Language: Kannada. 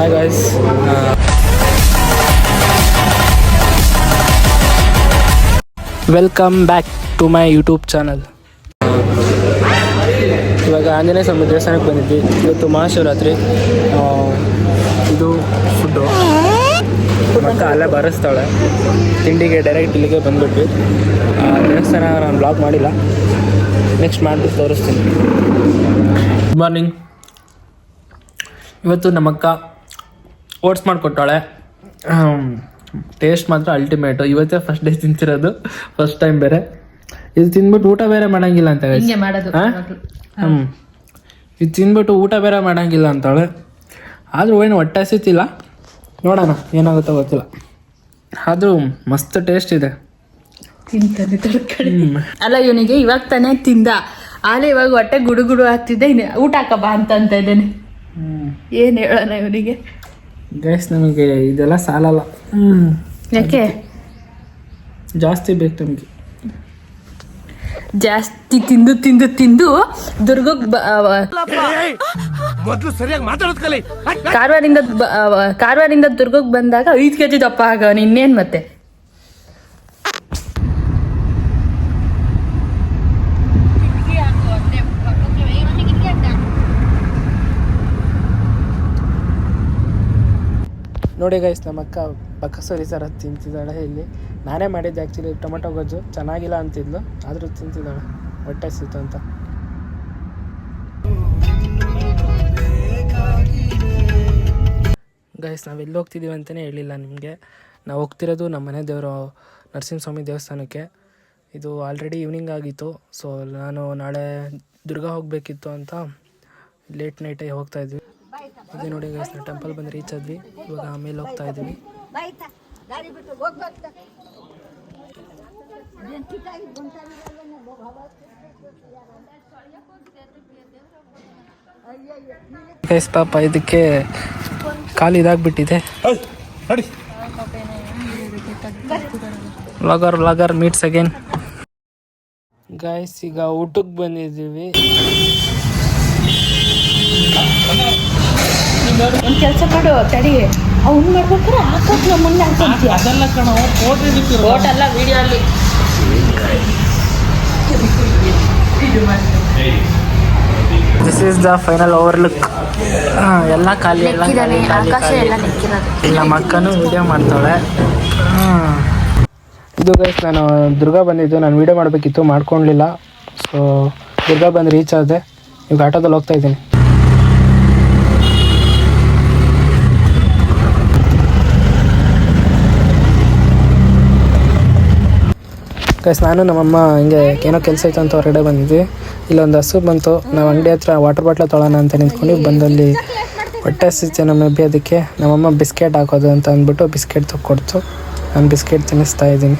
Hi guys, welcome back to my YouTube channel. ಇವಾಗ ಆಂಜನೇಯ ಸ್ವಾಮಿ ದೇವಸ್ಥಾನಕ್ಕೆ ಬಂದಿದ್ವಿ. ಇವತ್ತು ಮಹಾಶಿವರಾತ್ರಿ. ಇದು ಫುಡ್ಡು ಮಕ್ಕ ಅಲ್ಲೇ ಬರೆಸ್ತಾಳೆ. ತಿಂಡಿಗೆ ಡೈರೆಕ್ಟ್ ಇಲ್ಲಿಗೆ ಬಂದುಬಿಟ್ವಿ. ದೇವಸ್ಥಾನ ನಾನು ಬ್ಲಾಗ್ ಮಾಡಿಲ್ಲ, ನೆಕ್ಸ್ಟ್ ಮಾಡಿಬಿಟ್ಟು ತೋರಿಸ್ತೀನಿ. Good morning. ಇವತ್ತು ನಮ್ಮಕ್ಕ ಓಟ್ಸ್ ಮಾಡಿಕೊಟ್ಟಾಳೆ. ಟೇಸ್ಟ್ ಮಾತ್ರ ಅಲ್ಟಿಮೇಟು. ಇವತ್ತೇ ಫಸ್ಟ್ ಡೇ ತಿಂತಿರೋದು, ಫಸ್ಟ್ ಟೈಮ್ ಬೇರೆ. ಇದು ತಿಂದ್ಬಿಟ್ಟು ಊಟ ಬೇರೆ ಮಾಡೋಂಗಿಲ್ಲ ಅಂತ ಇದು ತಿಂದ್ಬಿಟ್ಟು ಊಟ ಬೇರೆ ಮಾಡೋಂಗಿಲ್ಲ ಅಂತಾಳೆ. ಆದರೂ ಏನು ಹೊಟ್ಟೆ ಹಸಿತಿಲ್ಲ, ನೋಡೋಣ ಏನಾಗುತ್ತೋ ಗೊತ್ತಿಲ್ಲ. ಆದರೂ ಮಸ್ತ್ ಟೇಸ್ಟ್ ಇದೆ. ಅಲ್ಲ, ಇವನಿಗೆ ಇವಾಗ ತಾನೇ ತಿಂದ, ಆಲೆ ಇವಾಗ ಹೊಟ್ಟೆ ಗುಡುಗುಡು ಆಗ್ತಿದ್ದೆ. ಊಟ ಹಾಕಬ ಅಂತ ಇದ್ದೇನೆ. ಏನು ಹೇಳೋಣ ಇವನಿಗೆ? ಗೈಸ್, ನಮಗೆ ಇದೆಲ್ಲ ಸಾಲಲ್ಲ. ಯಾಕೆ? ಜಾಸ್ತಿ ಬೇಕು ನಮಗೆ. ಜಾಸ್ತಿ ತಿಂದು ತಿಂದು ತಿಂದು ದುರ್ಗಕ್ಕೆ ಕಾರವಾರದಿಂದ ದುರ್ಗಕ್ಕೆ ಬಂದಾಗ 5 kg ದಪ್ಪ ಆಗವನು. ಇನ್ನೇನು ಮತ್ತೆ? ನೋಡಿ ಗೈಸ್, ನಮ್ಮ ಅಕ್ಕ ಬಕಸರಿ ಸರ ತಿಂತಿದ್ದಾಳೆ. ಇಲ್ಲಿ ನಾನೇ ಮಾಡಿದ್ದೆ ಆ್ಯಕ್ಚುಲಿ. ಟೊಮೆಟೊ ಗೊಜ್ಜು ಚೆನ್ನಾಗಿಲ್ಲ ಅಂತಿದ್ಲು, ಆದರೂ ತಿಂತಿದ್ದಾಳೆ, ಹೊಟ್ಟೆ ಸಿತ್ತು ಅಂತ. ಗೈಸ್, ನಾವು ಎಲ್ಲಿ ಹೋಗ್ತಿದ್ದೀವಿ ಅಂತಲೇ ಹೇಳಿಲ್ಲ ನಿಮಗೆ. ನಾವು ಹೋಗ್ತಿರೋದು ನಮ್ಮ ಮನೆ ದೇವರು ನರಸಿಂಹಸ್ವಾಮಿ ದೇವಸ್ಥಾನಕ್ಕೆ. ಇದು ಆಲ್ರೆಡಿ ಈವ್ನಿಂಗ್ ಆಗಿತ್ತು. ಸೊ ನಾನು ನಾಳೆ ದುರ್ಗ ಹೋಗಬೇಕಿತ್ತು ಅಂತ ಲೇಟ್ ನೈಟೇ ಹೋಗ್ತಾಯಿದ್ವಿ. ಅದೇ ನೋಡಿ ಗೈಸ್, ನಾವು ಟೆಂಪಲ್ ಬಂದು ರೀಚ್ ಆದ್ವಿ. ಇವಾಗ ಆಮೇಲೆ ಹೋಗ್ತಾ ಇದ್ವಿ. ಗೈಸ್, ಪಾಪ ಇದಕ್ಕೆ ಕಾಲು ಇದಾಗ್ಬಿಟ್ಟಿದೆ. Vlogger meets again. ಗೈಸ್, ಈಗ ಊಟಕ್ಕೆ ಬಂದಿದ್ದೀವಿ. ಒಂದು ಕೆಲಸ ಮಾಡು, ತಡಿ. ಅವ್ನು ಮಾಡ್ಬೇಕಾರೆ ಹಾಕೋಕ್ ನಮ್ಮ ಮುಂದೆ ಹಾಕೊಂತೀಯ. ಅದೆಲ್ಲ ಕಣ, ಫೋಟೋ ಅಲ್ಲ, ವಿಡಿಯೋ ಅಲ್ಲಿ. This is the final overlook. ಎಲ್ಲ ಖಾಲಿ, ನಮ್ಮ ಅಕ್ಕನೂ ವಿಡಿಯೋ ಮಾಡ್ತಾಳೆ. ಇದು ಗೈಸ್, ನಾನು ದುರ್ಗ ಬಂದಿದ್ದು. ನಾನು ವಿಡಿಯೋ ಮಾಡಬೇಕಿತ್ತು, ಮಾಡ್ಕೊಳ್ಲಿಲ್ಲ. ಸೊ ದುರ್ಗ ಬಂದು ರೀಚ್ ಆದೆ. ಈಗ ಆಟೋದಲ್ಲಿ ಹೋಗ್ತಾ ಇದ್ದೀನಿ. ಗೈಸ್, ನಾನು ನಮ್ಮಮ್ಮ ಹಿಂಗೆ ಏನೋ ಕೆಲಸ ಇತ್ತು ಅಂತ ಹೊರಗಡೆ ಬಂದಿದ್ವಿ. ಇಲ್ಲೊಂದು ಹಸು ಬಂತು. ನಾವು ಅಂಗಡಿ ಹತ್ರ ವಾಟರ್ ಬಾಟ್ಲ ತೊಗೊಳ್ಳೋಣ ಅಂತ ನಿಂತ್ಕೊಂಡು ಬಂದಲ್ಲಿ ಹೊಟ್ಟೆ ಹಸಿತೆ ನಮ್ಮ ಮೇ ಬಿ. ಅದಕ್ಕೆ ನಮ್ಮಮ್ಮ ಬಿಸ್ಕೆಟ್ ಹಾಕೋದು ಅಂತ ಅಂದ್ಬಿಟ್ಟು ಬಿಸ್ಕೆಟ್ ಕೊಡ್ತು. ನಾನು ಬಿಸ್ಕೆಟ್ ತಿನ್ನಿಸ್ತಾ ಇದ್ದೀನಿ.